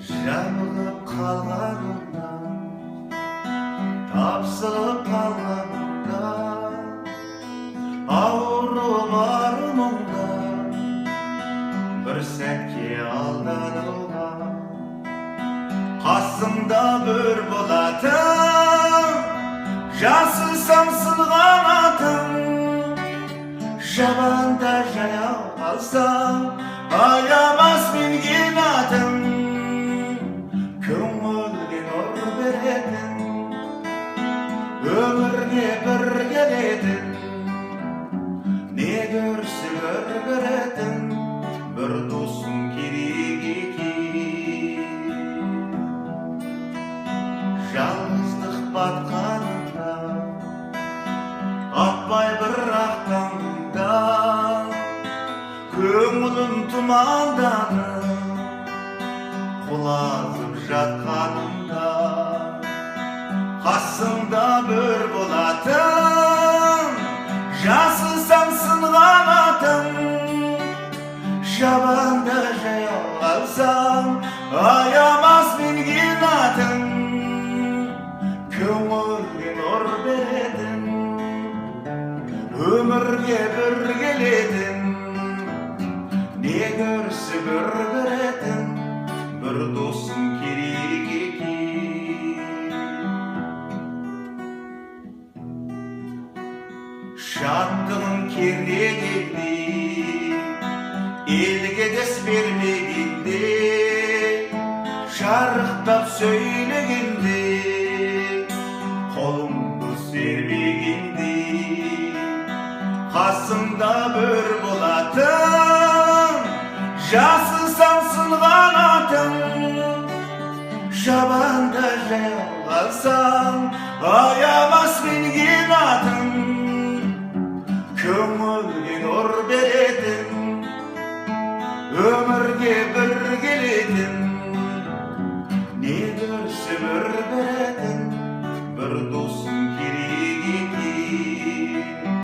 Жабылып қалғанымда, тапсылып қалғанымда, ауырып армымда, бір сәтке алдануға, қасымда бір болатын, жасысам сынған атым, жабанда жаяу қалсам, аямас менген атым. Көңілге нұр беретін, өмірге бір келетін, не көрсе көретін, бір досым керек екен. Жалғыздық батқанымда, атпай бір ақтаңда, көңілім тұманданып, құлазып жатқанымда, қасымда бір болатын, жасысам сынған атым, жабанда жаяу қалсам, аямас менген атым. Көңілге нұр беретін, өмірге бір келетін, не көрсе бір көретін, бір досым керек екен. Шаттығым кернегенде, елге дес бермегенде, шарықтап сөйлегенде, қолымды сермегенде, қасымда бір болатын, жасысам сынған атым, жабанда жаяу қалсам, аямас менген атым. Көңілге нұр беретін, өмірге бір келетін, не көрсе бір